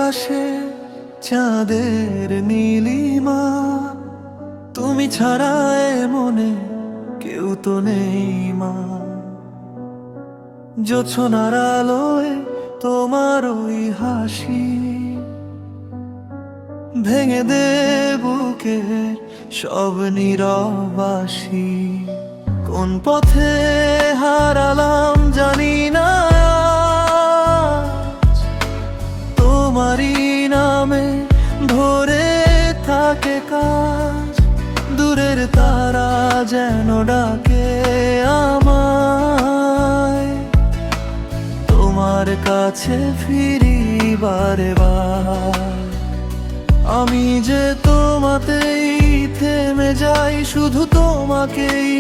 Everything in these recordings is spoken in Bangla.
আকাশে চাঁদের নীলিমা, তুমি ছাড়া এ মনে কেউ তো নেই মা। জোছনার আলোয় তোমার ওই হাসি ভেঙে দে বুকের সব নীরবাসী। কোন পথে হারালাম জানি না, তোমারই নামে ভরে থাকে কাজ। দূরের তারা যেন ডাকে আমায়, তোমার কাছে ফিরি বারে বার। আমি যে তোমাতেই থেমে যাই, শুধু তোমাকেই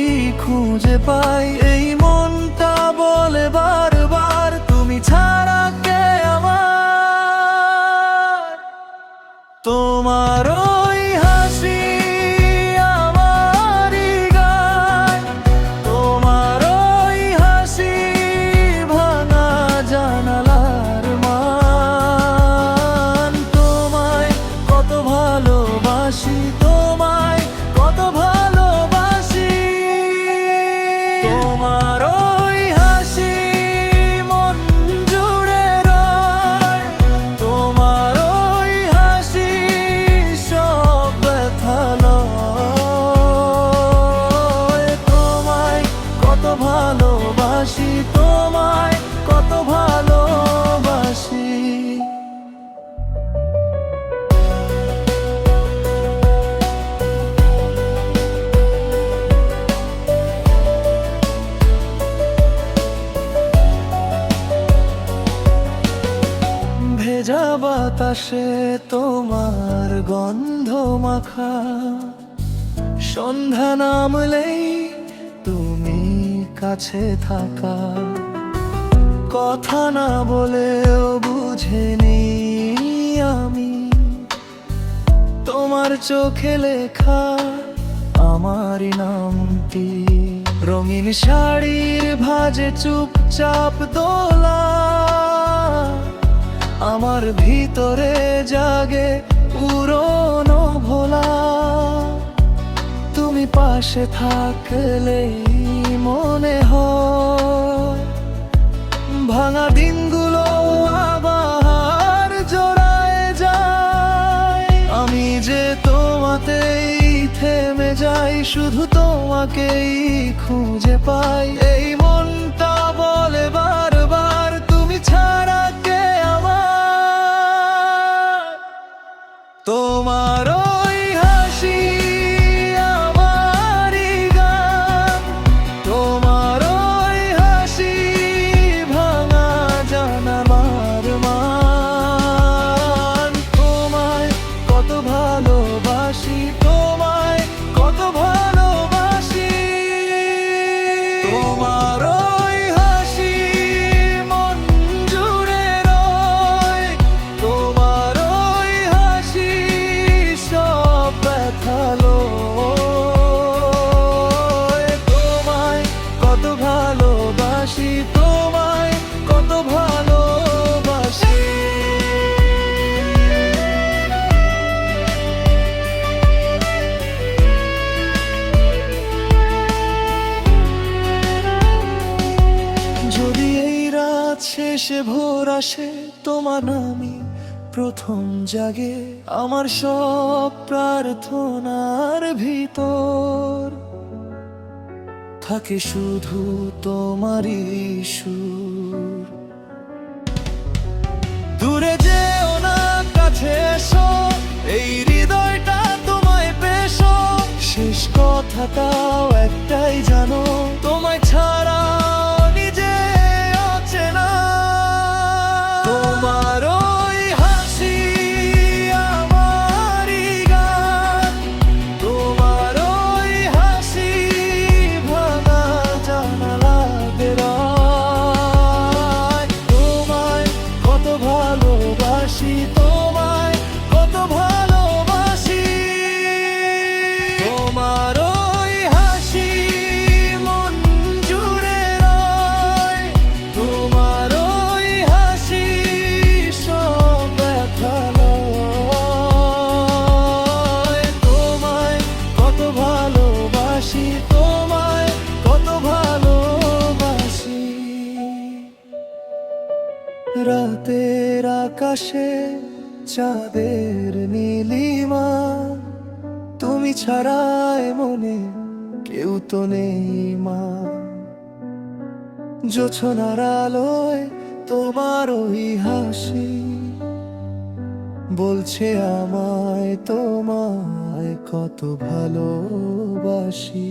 খুঁজে পাই। এই মনটা বলে বারবার, তুমি ছাড়া কে আমার। তোমার ওই হাসি আমারই গান, তোমার ওই হাসি ভাঙা জানালার মান। তোমায় কত ভালোবাসি, তোমায় কত ভালোবাসি। তোমার ওই হাসি মন জুড়ে রয়, তোমার ওই হাসি সব ব্যথা লয়। তোমায় কত ভালোবাসি, তোমায় কত ভালোবাসি। ভেজা বাতাসে তোমার গন্ধ মাখা, সন্ধ্যা নামলেই তুমি কাছে থাকা। কথা না বলেও বুঝে নিই আমি, তোমার চোখে লেখা আমারই নামটি। রঙিন শাড়ির ভাঁজে চুপচাপ দোলা, আমার ভিতরে জাগে পুরনো ভোলা। তুমি পাশে থাকলেই মনে হয় ভাঙা দিনগুলো আবার জোড়ায় যায়। আমি যে তোমাতেই থেমে যাই, শুধু তোমাকেই খুঁজে পাই। এই মনটা বলে বারবার, তুমি ছাড়া কে আমার। তোমার ওই হাসি আমারই গান, তোমার ওই হাসি ভাঙা জানালার মান। তোমায় কত ভালোবাসি, তোমায় কত ভালোবাসি। তোমার ওই হাসি মন জুড়ে রয়, তোমার ওই হাসি সব ব্যথা লয়। তোমায় কত ভালোবাসি, তোমায় কত ভালোবাসি। যদি এই রাত শেষে ভোর আসে, তোমার নামই প্রথম জাগে আমার সব প্রার্থনার ভিতর। থাকে শুধু তোমারই সুর। দূরে যেও না, কাছে এসো, এই হৃদয়টা তোমায় পেশো। শেষ কথাটাও একটাই জানো, তোমায় ছাড়া নিজে অচেনা। তোমার ওই হাসি আমারই গান, তোমার ওই হাসি ভাঙা জানালা বেড়ায়। তোমায় কত ভালোবাসি, তোমায় কত ভালোবাসি। তোমার ওই হাসি রাতের আকাশে চাঁদের নীলিমা, তুমি ছাড়াই মনে কেউ তো নেই মা। জোছনার আলোয় তোমার ওই হাসি বলছে আমায় তোমায় কত ভালোবাসি।